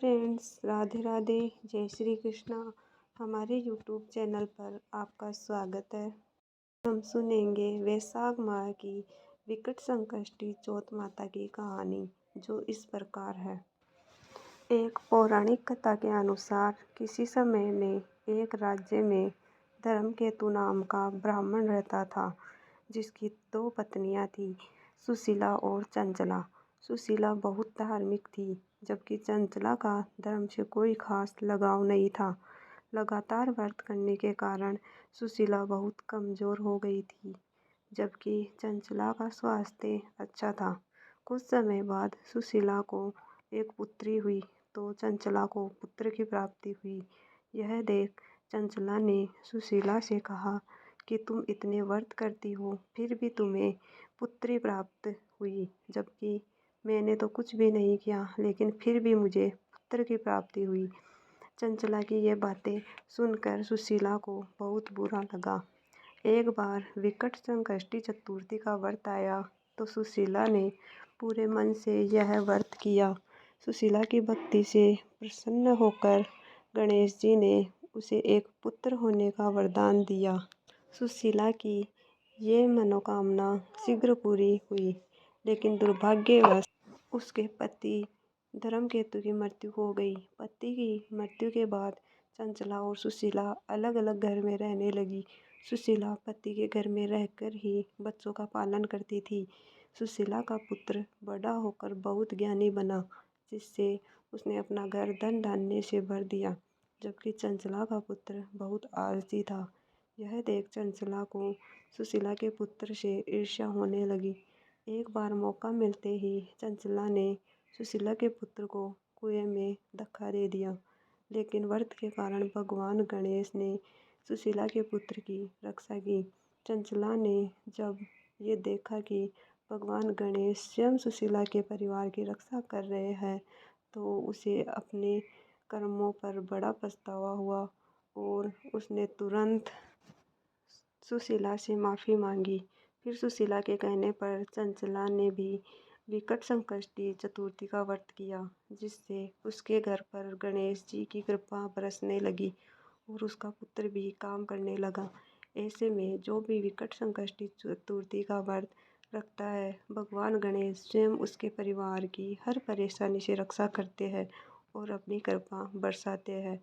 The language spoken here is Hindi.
फ्रेंड्स, राधे राधे, जय श्री कृष्णा। हमारे यूट्यूब चैनल पर आपका स्वागत है। हम सुनेंगे वैशाख माह की विकट संकष्टी चौथ माता की कहानी, जो इस प्रकार है। एक पौराणिक कथा के अनुसार किसी समय में एक राज्य में धर्मकेतु नाम का ब्राह्मण रहता था, जिसकी 2 पत्नियां थीं, सुशीला और चंचला। सुशीला बहुत धार्मिक थी, जबकि चंचला का धर्म से कोई खास लगाव नहीं था। लगातार व्रत करने के कारण सुशीला बहुत कमजोर हो गई थी, जबकि चंचला का स्वास्थ्य अच्छा था। कुछ समय बाद सुशीला को एक पुत्री हुई, तो चंचला को पुत्र की प्राप्ति हुई। यह देख चंचला ने सुशीला से कहा कि तुम इतने व्रत करती हो, फिर भी तुम्हें पुत्री प्राप्त हुई, जबकि मैंने तो कुछ भी नहीं किया, लेकिन फिर भी मुझे पुत्र की प्राप्ति हुई। चंचला की ये बातें सुनकर सुशीला को बहुत बुरा लगा। एक बार विकट संकष्टी चतुर्थी का व्रत आया, तो सुशीला ने पूरे मन से यह व्रत किया। सुशीला की भक्ति से प्रसन्न होकर गणेश जी ने उसे एक पुत्र होने का वरदान दिया। सुशीला की ये मनोकामना शीघ्र पूरी हुई, लेकिन दुर्भाग्यवश उसके पति धर्मकेतु की मृत्यु हो गई। पति की मृत्यु के बाद चंचला और सुशीला अलग अलग घर में रहने लगी। सुशीला पति के घर में रहकर ही बच्चों का पालन करती थी। सुशीला का पुत्र बड़ा होकर बहुत ज्ञानी बना, जिससे उसने अपना घर धन धान्य से भर दिया, जबकि चंचला का पुत्र बहुत आलसी था। यह देख चंचला को सुशीला के पुत्र से ईर्ष्या होने लगी। एक बार मौका मिलते ही चंचला ने सुशीला के पुत्र को कुएं में धक्का दे दिया, लेकिन व्रत के कारण भगवान गणेश ने सुशीला के पुत्र की रक्षा की। चंचला ने जब ये देखा कि भगवान गणेश स्वयं सुशीला के परिवार की रक्षा कर रहे हैं, तो उसे अपने कर्मों पर बड़ा पछतावा हुआ और उसने तुरंत सुशीला से माफ़ी मांगी। फिर सुशीला के कहने पर चंचला ने भी विकट संकष्टी चतुर्थी का व्रत किया, जिससे उसके घर पर गणेश जी की कृपा बरसने लगी और उसका पुत्र भी काम करने लगा। ऐसे में जो भी विकट संकष्टी चतुर्थी का व्रत रखता है, भगवान गणेश स्वयं उसके परिवार की हर परेशानी से रक्षा करते हैं और अपनी कृपा बरसाते हैं।